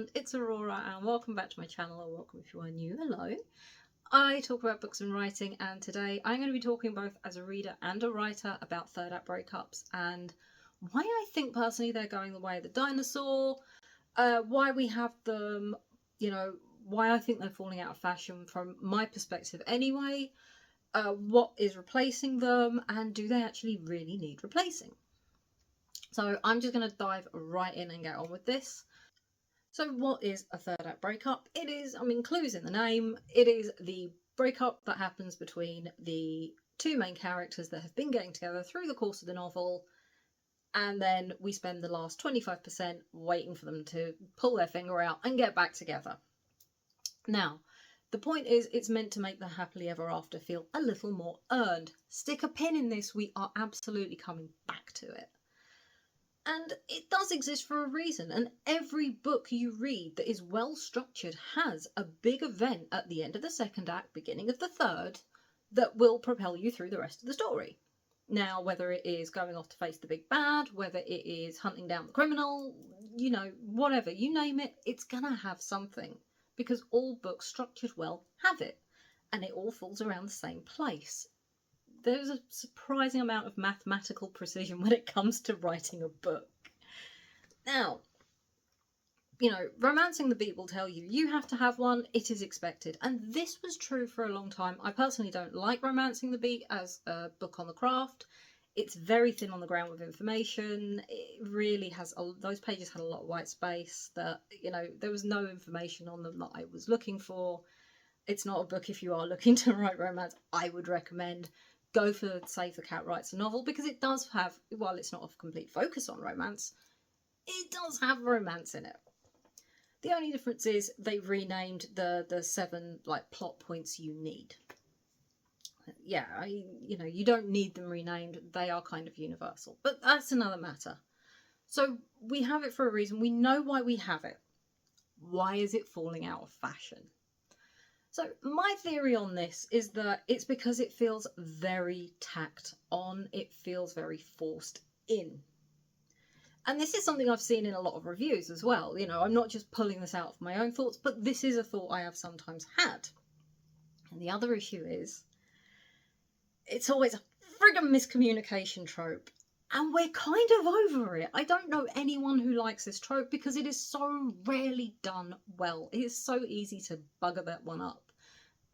everyone, it's Aurora and welcome back to my channel, or welcome if you are new. Hello. I talk about books and writing, and today I'm going to be talking both as a reader and a writer about third act breakups and why I think personally they're going the way of the dinosaur, why we have them, why I think they're falling out of fashion from my perspective anyway, what is replacing them, and do they actually really need replacing? So I'm just going to dive right in and get on with this. So what is a third act breakup? It is, clues in the name, it is the breakup that happens between the two main characters that have been getting together through the course of the novel, and then we spend the last 25% waiting for them to pull their finger out and get back together. Now, the point is, it's meant to make the happily ever after feel a little more earned. Stick a pin in this, we are absolutely coming back to it. And it does exist for a reason, and every book you read that is well structured has a big event at the end of the second act, beginning of the third, that will propel you through the rest of the story. Now, whether it is going off to face the big bad, whether it is hunting down the criminal, whatever, you name it, it's gonna have something, because all books structured well have it, and it all falls around the same place. There's a surprising amount of mathematical precision when it comes to writing a book. Now, romancing the beat will tell you, you have to have one, it is expected. And this was true for a long time. I personally don't like romancing the beat as a book on the craft. It's very thin on the ground with information. It really has, those pages had a lot of white space that, there was no information on them that I was looking for. It's not a book if you are looking to write romance I would recommend. Go for Save the Cat Writes a Novel, because it does have, while it's not a complete focus on romance, it does have romance in it. The only difference is they've renamed the 7 plot points you need. Yeah, you don't need them renamed. They are kind of universal, but that's another matter. So we have it for a reason. We know why we have it. Why is it falling out of fashion? So my theory on this is that it's because it feels very tacked on. It feels very forced in. And this is something I've seen in a lot of reviews as well. I'm not just pulling this out of my own thoughts, but this is a thought I have sometimes had. And the other issue is, it's always a friggin' miscommunication trope. And we're kind of over it. I don't know anyone who likes this trope because it is so rarely done well. It is so easy to bugger that one up.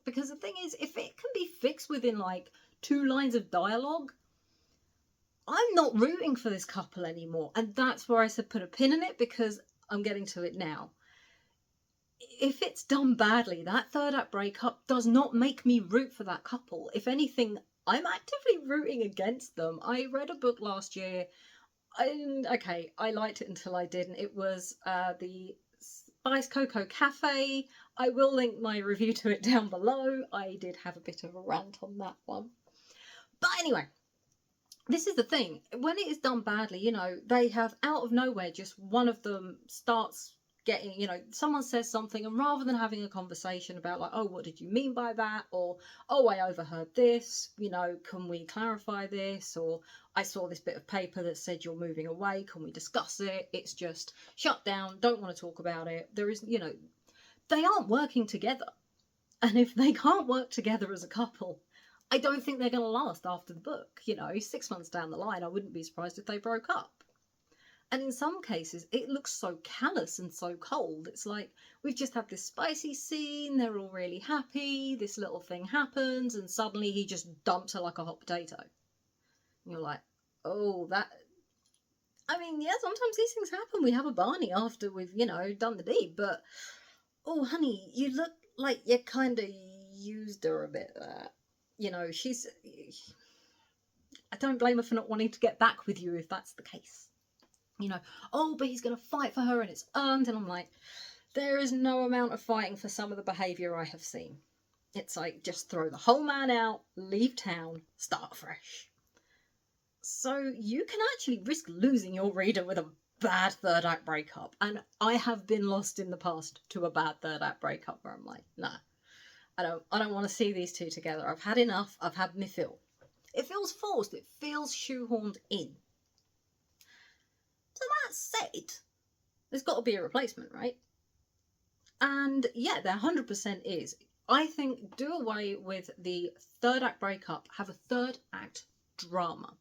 Because the thing is, if it can be fixed within 2 lines of dialogue, I'm not rooting for this couple anymore. And that's where I said put a pin in it, because I'm getting to it now. If it's done badly, that third act breakup does not make me root for that couple. If anything, I'm actively rooting against them. I read a book last year. I liked it until I didn't. It was the Spice Cocoa Cafe. I will link my review to it down below. I did have a bit of a rant on that one. But anyway, this is the thing. When it is done badly, they have out of nowhere, just one of them starts getting, someone says something, and rather than having a conversation about oh, what did you mean by that? Or, oh, I overheard this, can we clarify this? Or I saw this bit of paper that said you're moving away, can we discuss it? It's just shut down, don't want to talk about it. There is, they aren't working together. And if they can't work together as a couple, I don't think they're going to last after the book. 6 months down the line, I wouldn't be surprised if they broke up. And in some cases, it looks so callous and so cold. It's like, we've just had this spicy scene, they're all really happy, this little thing happens, and suddenly he just dumps her like a hot potato. And you're like, oh, that... yeah, sometimes these things happen. We have a Barney after we've, done the deed, but... oh, honey, you look like you kind of used her a bit there. She's... I don't blame her for not wanting to get back with you if that's the case. Oh, but he's going to fight for her and it's earned. And I'm like, there is no amount of fighting for some of the behaviour I have seen. It's like, just throw the whole man out, leave town, start fresh. So you can actually risk losing your reader with a bad third act breakup. And I have been lost in the past to a bad third act breakup where I'm like, nah, I don't want to see these two together. I've had enough. I've had my fill. It feels forced. It feels shoehorned in. So that said, there's got to be a replacement, right? And yeah, there 100% is. I think do away with the third act breakup, have a third act drama.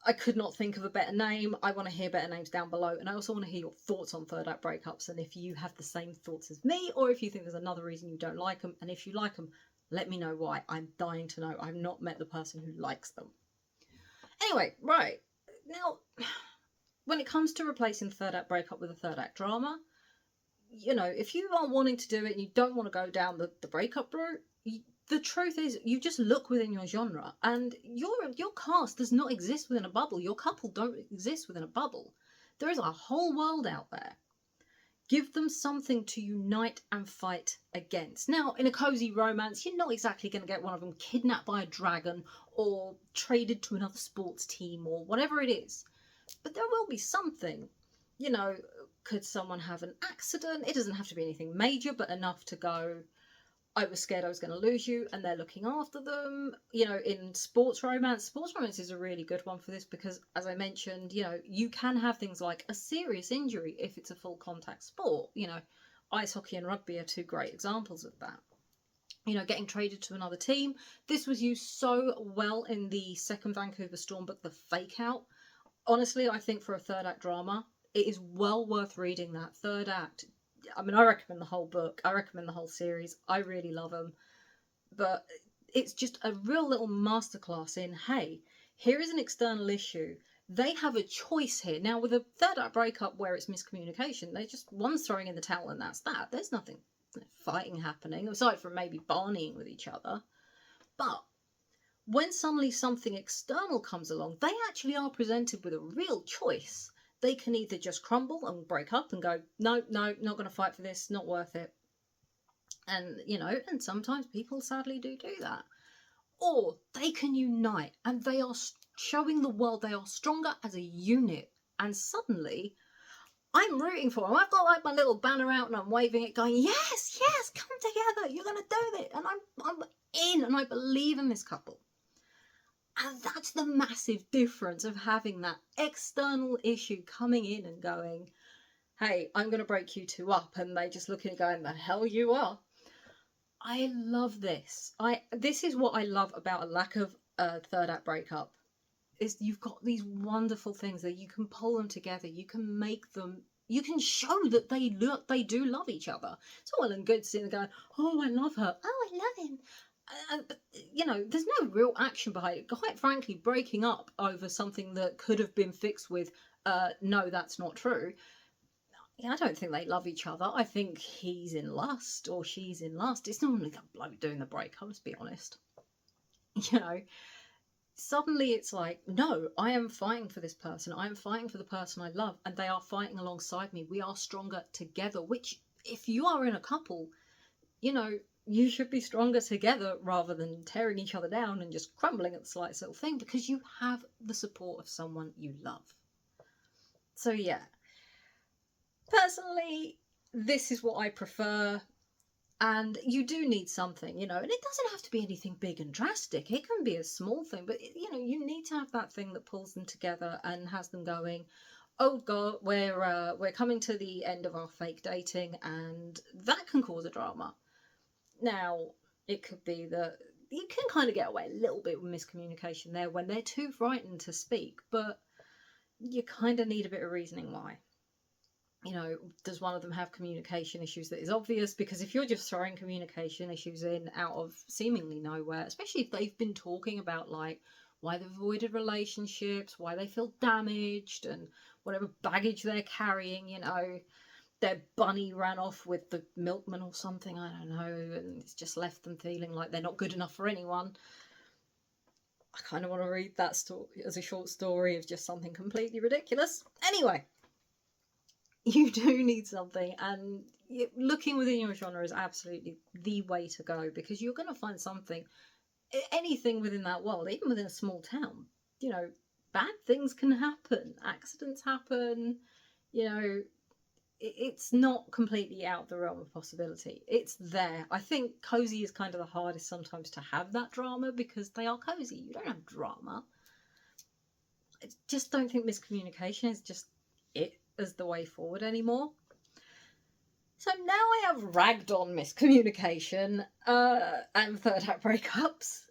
I could not think of a better name. I want to hear better names down below. And I also want to hear your thoughts on third act breakups, and if you have the same thoughts as me, or if you think there's another reason you don't like them. And if you like them, let me know why. I'm dying to know. I've not met the person who likes them. Anyway, right. Now, when it comes to replacing the third act breakup with a third act drama, if you are wanting to do it and you don't want to go down the breakup route, the truth is you just look within your genre, and your cast does not exist within a bubble. Your couple don't exist within a bubble. There is a whole world out there. Give them something to unite and fight against. Now, in a cozy romance, you're not exactly going to get one of them kidnapped by a dragon or traded to another sports team or whatever it is. But there will be something. Could someone have an accident? It doesn't have to be anything major, but enough to go, I was scared I was going to lose you, and they're looking after them. In sports romance is a really good one for this because, as I mentioned, you can have things like a serious injury if it's a full contact sport. Ice hockey and rugby are two great examples of that. Getting traded to another team. This was used so well in the second Vancouver Storm book, The Fake Out. Honestly, I think for a third act drama, it is well worth reading that third act. I mean, I recommend the whole book. I recommend the whole series. I really love them. But it's just a real little masterclass in, hey, here is an external issue. They have a choice here. Now, with a third act breakup where it's miscommunication, they just, one's throwing in the towel and that's that. There's nothing fighting happening, aside from maybe barneying with each other. But when suddenly something external comes along, they actually are presented with a real choice. They can either just crumble and break up and go, no, not going to fight for this, not worth it. And, and sometimes people sadly do that. Or they can unite and they are showing the world they are stronger as a unit. And suddenly, I'm rooting for them. I've got like my little banner out and I'm waving it going, yes, come together, you're going to do it. And I'm in and I believe in this couple. And that's the massive difference of having that external issue coming in and going, hey, I'm going to break you two up. And they just look at it going, the hell you are. I love this. This is what I love about a lack of third act breakup. Is you've got these wonderful things that you can pull them together. You can make them. You can show that they do love each other. It's all well and good sitting there going, oh, I love her. Oh, I love him. But, there's no real action behind it. Quite frankly, breaking up over something that could have been fixed with, no, that's not true. I don't think they love each other. I think he's in lust or she's in lust. It's normally the bloke doing the breakup, let's be honest. Suddenly it's like, no, I am fighting for this person. I am fighting for the person I love, and they are fighting alongside me. We are stronger together, which, if you are in a couple, you should be stronger together rather than tearing each other down and just crumbling at the slightest little thing, because you have the support of someone you love. So yeah, personally, this is what I prefer. And you do need something, and it doesn't have to be anything big and drastic. It can be a small thing, but you need to have that thing that pulls them together and has them going, oh god, we're coming to the end of our fake dating, and that can cause a drama. Now, it could be that you can kind of get away a little bit with miscommunication there when they're too frightened to speak, but you kind of need a bit of reasoning why. Does one of them have communication issues that is obvious? Because if you're just throwing communication issues in out of seemingly nowhere, especially if they've been talking about like why they've avoided relationships, why they feel damaged, and whatever baggage they're carrying, their bunny ran off with the milkman or something, I don't know, and it's just left them feeling like they're not good enough for anyone. I kind of want to read that story as a short story of just something completely ridiculous. Anyway, you do need something, and looking within your genre is absolutely the way to go, because you're going to find something, anything within that world, even within a small town. Bad things can happen, accidents happen, it's not completely out of the realm of possibility. It's there. I think cozy is kind of the hardest sometimes to have that drama, because they are cozy. You don't have drama. I just don't think miscommunication is just it as the way forward anymore. So now I have ragged on miscommunication and third act breakups.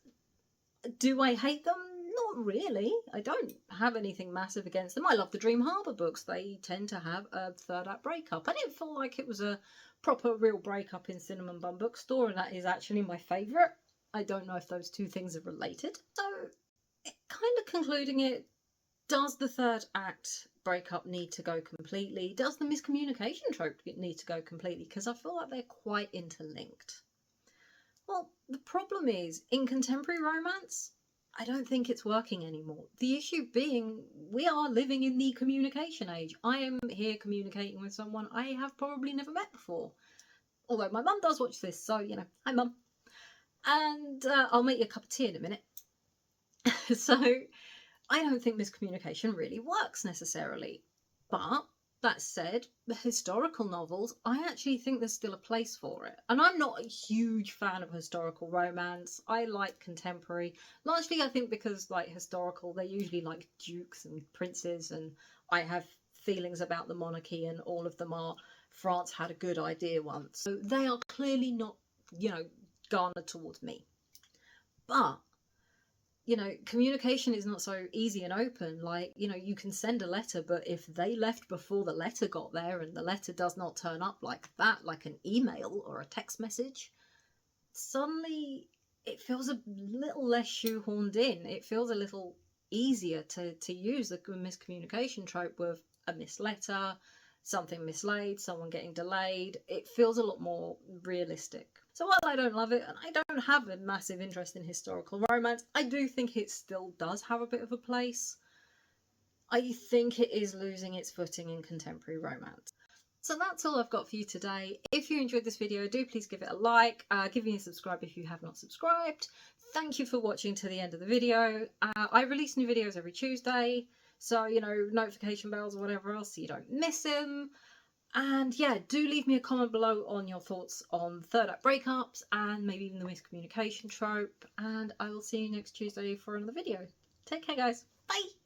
Do I hate them? Not really. I don't have anything massive against them. I love the Dream Harbour books. They tend to have a third act breakup. I didn't feel like it was a proper real breakup in Cinnamon Bun Bookstore, and that is actually my favourite. I don't know if those two things are related. So, kind of concluding it, does the third act breakup need to go completely? Does the miscommunication trope need to go completely? Because I feel like they're quite interlinked. Well, the problem is, in contemporary romance, I don't think it's working anymore. The issue being, we are living in the communication age. I am here communicating with someone I have probably never met before. Although my mum does watch this, so, hi mum. And I'll make you a cup of tea in a minute. So, I don't think miscommunication really works necessarily. But that said, the historical novels, I actually think there's still a place for it. And I'm not a huge fan of historical romance. I like contemporary. Largely, I think because, like, historical, they're usually like dukes and princes, and I have feelings about the monarchy, and all of them are France had a good idea once. So they are clearly not, garnered towards me. But communication is not so easy and open. Like, you can send a letter, but if they left before the letter got there and the letter does not turn up like that, like an email or a text message, suddenly it feels a little less shoehorned in. It feels a little easier to use the miscommunication trope with a missed letter, something mislaid, someone getting delayed. It feels a lot more realistic. So while I don't love it, and I don't have a massive interest in historical romance, I do think it still does have a bit of a place. I think it is losing its footing in contemporary romance. So that's all I've got for you today. If you enjoyed this video, do please give it a like, give me a subscribe if you have not subscribed. Thank you for watching to the end of the video. I release new videos every Tuesday, so, notification bells or whatever else so you don't miss them. And yeah, do leave me a comment below on your thoughts on third act breakups and maybe even the miscommunication trope. And I will see you next Tuesday for another video. Take care, guys. Bye!